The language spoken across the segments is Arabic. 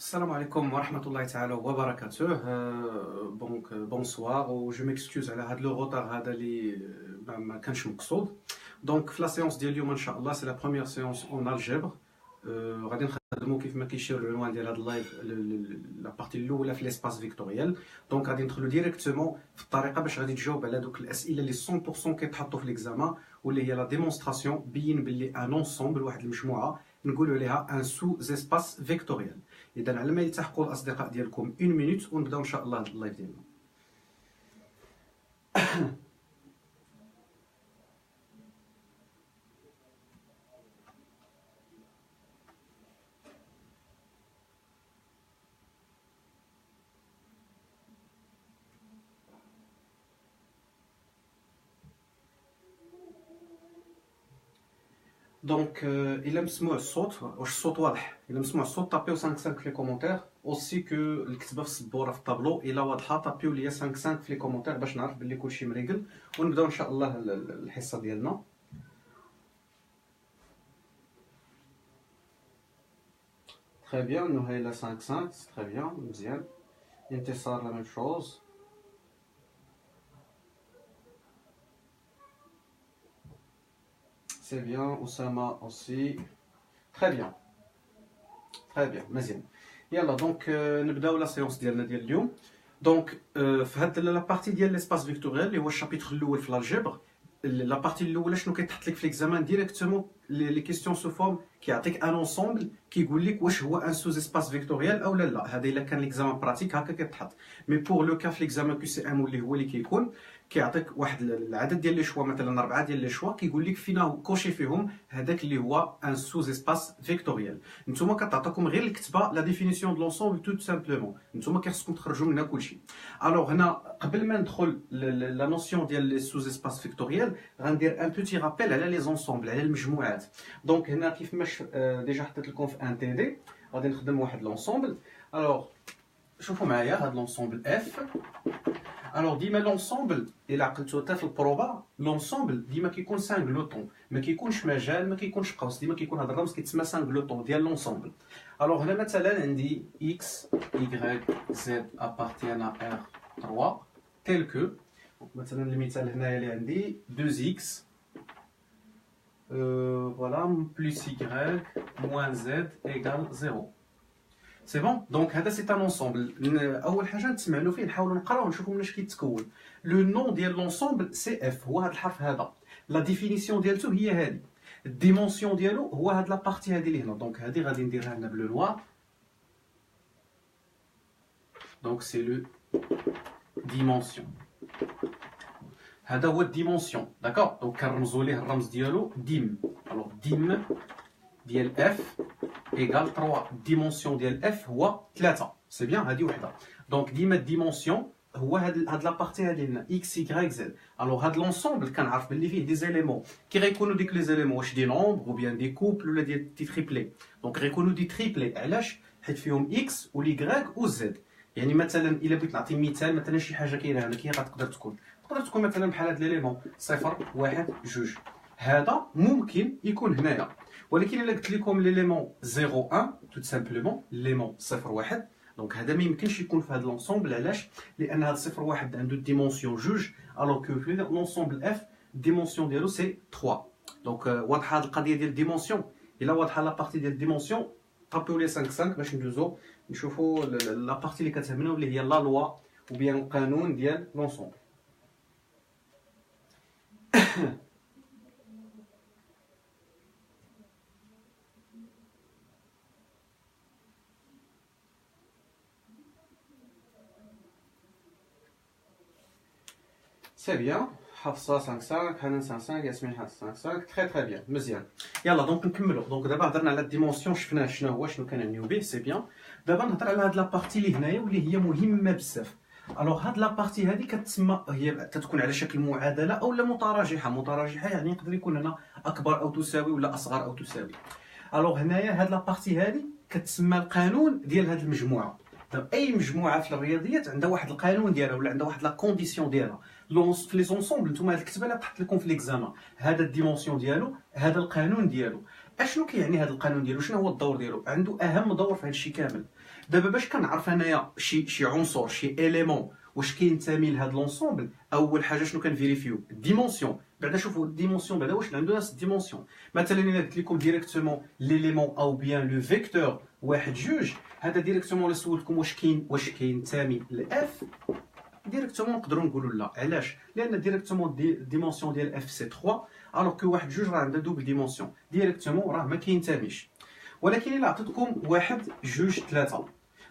Salam alaikum wa rahmatullahi ta'ala wa barakatuh. Bonsoir. Je m'excuse على هذا le retard هذا اللي ما كانش مقصود. Donc في la séance ديال اليوم ان شاء الله c'est la première séance en algèbre. غادي نخدموا كيف ما كيشير العنوان ديال هذا اللايف لا بارتي الاولى في ليسباس فيكتوريال. دونك غادي ندخلوا ديريكتومون في الطريقه باش غادي تجاوب على دوك الاسئله اللي 100% كيتحطوا في ليكزامان واللي هي لا ديمونستراسيون بين باللي ان انصومبل واحد المجموعه نقولوا عليها ان سو اسباس فيكتوريال. اذا على ما يلتحقوا الاصدقاء ديالكم 1 مينوت ونبداو ان شاء الله اللايف ديالنا. دونك الا مسموع الصوت واش الصوت واضح؟ الا مسموع الصوت طابيو 5 في لي كومونتير اوسي كو الكتابه في السبوره في الطابلو الا واضحه طابيو ليا 5 في لي كومونتير باش نعرف بلي كلشي مريقل ونبداو ان شاء الله الحصه ديالنا. Très bien, Nouhaila 5-5, c'est très bien, مزيان. انتصار la même chose. C'est bien, Oussama aussi. Très bien. Très bien, مزيان. يلا دونك نبداو لا سيونس ديالنا ديال اليوم. دونك في هاد لا بارتي ديال ليسباس فيكتوريال اللي هو الشابيتر الاول في الالجبر. لا بارتي الاولى شنو كيتحط لك في ليكزامان ديريكتومون لي كيسيون سو فورم كيعطيك ان انصومبل كيقول لك واش هو ان سوز اسباس فيكتوريال او لا. هذا الا كان ليكزامان براتيك هكا كيتحط. مي بور لو كا في ليكزامان كيو سي ام اللي هو اللي كيكون كيعطيك واحد العدد ديال لي شوا مثلا 4 ديال لي شوا كيقول لك فينا كوشي فيهم هذاك اللي هو ان سوز اسباس فيكتوريال. نتوما كتعطيكم غير الكتابه لا ديفينيسيون دو لونسومبل تو سامبلومون. نتوما كيخصكم تخرجوا منها كلشي. الوغ هنا قبل ما ندخل لا نوسيون ديال لي سوز اسباس فيكتوريال غندير ان بوتي رابيل على لي زونسومبل على المجموعات. دونك هنا كيف ماش ديجا حطيت لكم في ان تي دي غادي نخدم واحد لونسومبل. الوغ شوفوا معايا هاد لونسومبل اف. الوغ ديما لونسومبل الا عقلتو حتى في البروبا لونسومبل ديما كيكون سانغلوطون ما كيكونش مجال ما كيكونش قوس ديما كيكون هذا الرمز كيتسمى سانغلوطون ديال لونسومبل. الوغ هنا مثلا عندي x y z appartient à R3 tel que مثلا المثال هنايا اللي عندي 2x voilà plus y moins z égale 0. سي بون دونك هذا سي ان انصومبل. اول حاجه نتسمعوا فيه نحاولوا نقراو ونشوفوا مناش كيتكون. لو نون ديال لونسومبل سي اف هو هذا الحرف هذا. لا ديفينيسيون ديالته هي هذه. الديمونسيون ديالو هو هاد لا بارتي هذه اللي هنا. دونك هذه غادي نديرها هنا بلو نوار. دونك سي لو ديمونسيون. هذا هو الديمونسيون داكور. دونك كنرمزوا ليه الرمز ديالو ديم. الوغ ديم ديال اف ايغال 3. الديمونسيون ديال اف هو 3. سي بيان هذه وحده. دونك ديما الديمونسيون هو هاد لا بارتي هذه هنا اكس يغريك زد. الوغ هاد لونسومبل كنعرف باللي فيه دي زيليمون كي غيكونوا ديك لي زيليمون واش دي نومبر او بيان دي كوبل ولا دي تريبلي. دونك غيكونوا دي تريبلي. علاش؟ حيت فيهم اكس و ليغريك و زد. يعني مثلا الا بغيت نعطي مثال مثلا شي حاجه كاينه هنا كي غتقدر تكون مثلا بحال هاد ليليمون 0 1 2. هذا ممكن يكون هنايا ولكن الا قلت لكم ليليمون 0 1 tout simplement ليليمون 0 1 دونك هذا ما يمكنش يكون في هذا لونسومبل. علاش؟ لان هذا 0 1 عنده ديمونسيون جوج الوغ كو في لونسومبل اف ديمونسيون ديالو سي 3. دونك واضحه هذه القضيه ديال الديمونسيون. الا واضحه لا بارتي ديال الديمونسيون طابيو لي 5 باش ندوزو نشوفوا لا بارتي اللي كتهمنا واللي هي لا لوا ou bien القانون ديال لونسومبل. سي بيان حفصه 5 حنان 5 ياسمين 5 تري بيان مزيان. يلا دونك نكملوا. دونك دابا هضرنا على الديمونسيون شفنا شنو هو شنو كنعنيو به. سي بيان دابا نهضر على هاد لا بارتي اللي هنايا واللي هي مهمه بزاف. الوغ هاد لا بارتي هادي كتسمى هي تتكون على شكل معادله او لا متراجحه. متراجحه يعني يقدر يكون هنا اكبر او تساوي ولا اصغر او تساوي. الوغ هنايا هاد لا بارتي هادي كتسمى القانون ديال هاد المجموعه. اي مجموعه في الرياضيات عندها واحد القانون ديالها ولا عندها واحد لا كونديسيون ديالها. في لي زونسومبل نتوما هاد الكتابه اللي طحت لكم في ليكزامان هذا الديمونسيون ديالو هذا القانون ديالو. اشنو كيعني هذا القانون ديالو؟ شنو هو الدور ديالو؟ عنده اهم دور في هذا الشيء كامل. دابا باش كنعرف انايا شي عنصر شي اليمون واش كينتمي لهاد لونسومبل، اول حاجه شنو كنفيريفيو؟ الديمونسيون. بعدا شوفوا الديمونسيون بعدا واش عنده نفس الديمونسيون. مثلا الا قلت لكم ديريكتومون ليليمون او بيان لو فيكتور واحد جوج، هذا ديريكتومون الا سولتكم واش كينتمي لاف، ديريكتومون نقدروا نقولوا لا. علاش؟ لان ديريكتومون ديمونسيون ديال اف سي 3، الوغ كو واحد جوج راه عندها دوبل ديمونسيون، ديريكتومون راه ما كينتميش. ولكن الا عطيتكم واحد جوج ثلاثه،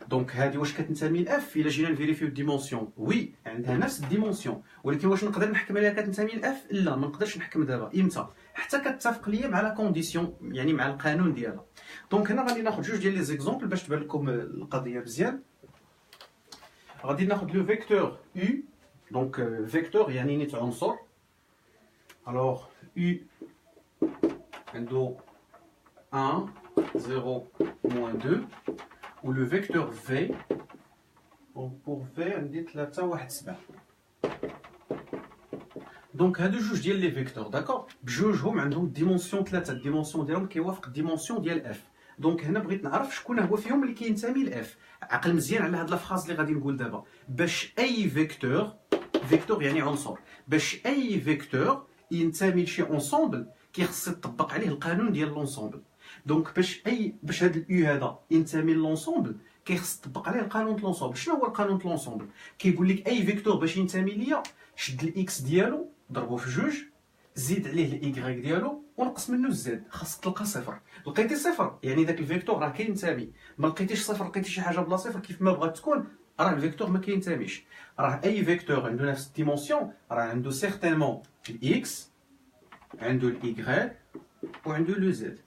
دونك هذه واش كتنتمي لاف؟ الا جينا نفيريفيو الديمونسيون، وي عندها نفس الديمونسيون، ولكن واش نقدر نحكم عليها كتنتمي لاف؟ لا، ما نقدرش نحكم دابا. امتى؟ حتى كتفق ليا مع لا كونديسيون، يعني مع القانون ديالها. دونك هنا غادي ناخذ جوج ديال لي زيكزامبل باش تبان لكم القضيه مزيان. غادي ناخذ لو فيكتور u، دونك فيكتور يعني نيت عنصر. الوغ u عنده 1 0 moins 2، و لو فيكتور v، pour v عندي 3 1 7. دونك هادو جوج ديال لي فيكتور داكور، بجوجهم عندهم ديمونسيون 3، الديمونسيون ديالهم كيوافق الديمونسيون ديال اف. دونك هنا بغيت نعرف شكون هو فيهم اللي كينتمي لاف. عقل مزيان على هاد لافراز اللي غادي نقول دابا. باش اي فيكتور، فيكتور يعني عنصر، باش اي فيكتور ينتمي لشي اونسومبل كيخص يطبق عليه القانون ديال لونسومبل. دونك باش هاد الاو هذا ينتمي لونسومبل كيخص يطبق عليه القانون د لونسومبل. شنو هو القانون د لونسومبل؟ كيقول لك اي فيكتور باش ينتمي ليا شد الاكس ديالو ضربو في جوج، زيد عليه الايكغيك ديالو ونقص منه الزد، خاصك تلقى صفر. لقيتي صفر يعني داك الفيكتور راه كينتمي. ما لقيتيش صفر، لقيتي شي حاجه بلا صفر كيف ما بغات تكون، راه الفيكتور ما كينتميش. راه اي فيكتور عنده نفس الديمونسيون، راه عنده سيغتينمون الاكس، عنده الايكغيك وعنده لو زد.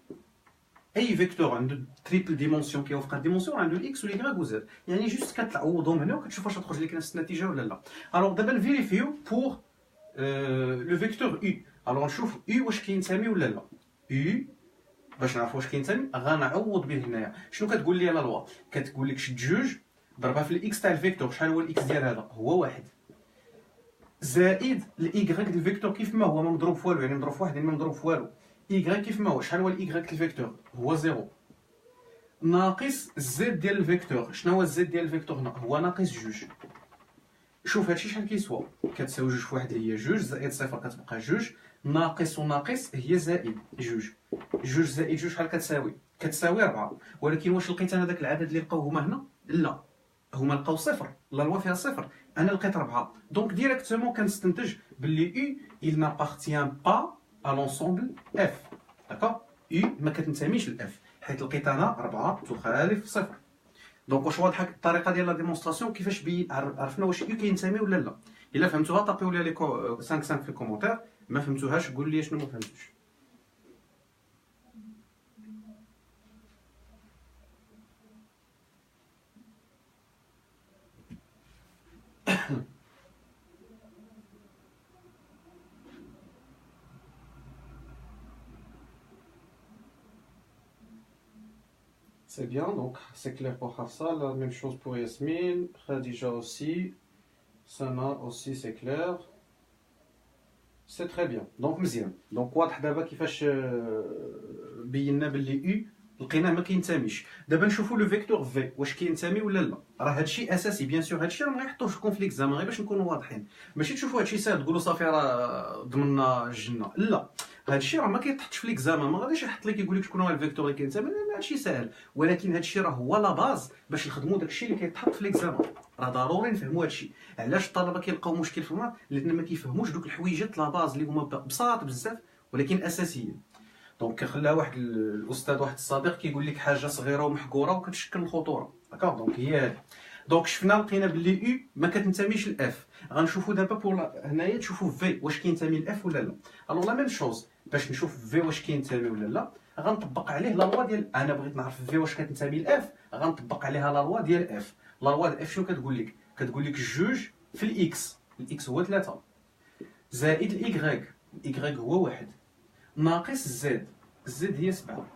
اي فيكتور عنده تريبل ديمونسيون كيوافق الديمونسيون عنده الاكس والايكغيك وزد، يعني جوست كتعوضهم هنا وكتشوف واش تخرج لك نفس النتيجه ولا لا. الوغ دابا نفيريفيو بور لو فيكتور u. الوغ نشوف u واش كينتمي ولا لا. u باش نعرف واش كينتمي غنعوض به هنايا. شنو كتقول لي لا لوا؟ كتقول لك شد جوج ضربها في الاكس تاع الفيكتور. شحال هو الاكس ديال هذا؟ هو واحد، زائد الايكغيك ديال الفيكتور كيف ما هو، ما مضروب في والو، يعني مضروب في واحد يعني ما مضروب في والو. ايكغيك كيف ما هو، شحال هو الايكغيك ديال الفيكتور؟ هو زيرو، ناقص الزد ديال الفيكتور. شنو هو الزد ديال الفيكتور هنا؟ هو ناقص جوج. شوف هادشي شحال كيسوا، كتساوي جوج في واحد هي جوج، زائد صفر كتبقى جوج، ناقص وناقص هي زائد جوج. جوج زائد جوج شحال كتساوي؟ كتساوي 4. ولكن واش لقيت انا داك العدد اللي لقاو هما هنا؟ لا، هما لقاو صفر، لا لوا فيها صفر، انا لقيت 4. دونك ديريكتومون كنستنتج باللي u il n'appartient pas à l'ensemble f. داكوغ، u ما كتنتميش لاف حيت لقيت انا 4 تخالف صفر. دونك واش واضحه الطريقه ديال لا ديمونستراسيون كيفاش عرفنا واش يو كينتمي ولا لا؟ الا فهمتوها طابيو لي 5 في الكومونتير، ما فهمتوهاش قول لي شنو ما فهمتوش. C'est bien, donc c'est clair pour Hafsa, la même chose pour Yasmine, Khadija aussi, Sana aussi c'est clair. C'est très bien. Donc مزيان. دونك واضح دابا كيفاش بينا باللي u لقيناه ما كينتميش. دابا نشوفوا لو فيكتور v واش كينتمي ولا لا. راه هادشي اساسي بيان سور، هادشي راه ما غيحطوه في كونفليك زعما غير باش نكونوا واضحين، ماشي تشوفوا هادشي ساهل تقولوا صافي راه ضمننا الجنه. لا، هادشي راه ما كيطحطش في ليكزامان، ما غاديش يحط لك يقول لك شكون هو الفيكتور اللي كينتمي. لا، هادشي ساهل، ولكن هادشي راه هو لا باز باش نخدموا داكشي اللي كيتحط في ليكزامان. راه ضروري نفهموا هادشي. علاش الطلبه كيلقاو مشكل في الماط؟ لان ما كيفهموش دوك الحويجات لا باز اللي هما بساط بزاف ولكن اساسيين. دونك خلاها واحد الاستاذ واحد الصديق كيقول لك حاجه صغيره ومحقوره وكتشكل الخطوره. داكوغ، دونك هي هادي. دونك شفنا لقينا باللي او ما كتنتميش لاف. غنشوفوا دابا بور هنايا تشوفوا في واش كينتمي لاف ولا لا. الوغ لا ميم شوز، باش نشوف في واش كينتمي ولا لا غنطبق عليه لا لوا ديال، انا بغيت نعرف في واش كتنتمي لاف غنطبق عليها لا لوا ديال اف. لا لوا ديال اف شنو كتقول لك؟ كتقول لك جوج في الاكس، الاكس هو 3، زائد الايكغيك، الايكغيك هو 1، ناقص الزد، الزد هي 7.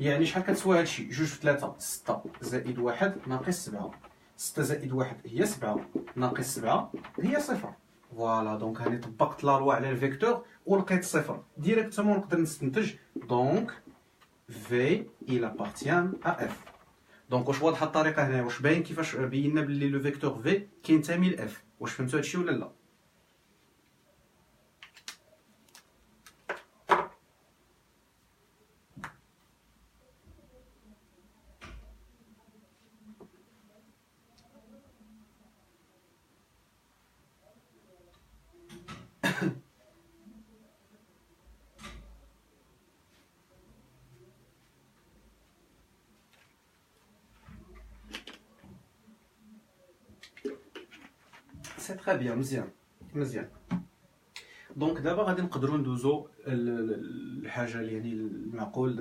يعني شحال كتسوى هادشي؟ جوج في 3 6 زائد 1 ناقص 7، 6 زائد 1 هي 7 ناقص 7 هي 0. فوالا، دونك هاني طبقت لا لوا على الفيكتور ولقيت صفر. ديريكتومون نقدر نستنتج دونك في il appartient à f. دونك واش واضحه الطريقه هنا؟ واش باين كيفاش بينا بلي لو فيكتور في كينتمي لاف؟ واش فهمتوا هادشي ولا لا؟ سي تري بيان، مزيان مزيان. دونك دابا غادي نقدروا ندوزو الحاجه اللي يعني المعقول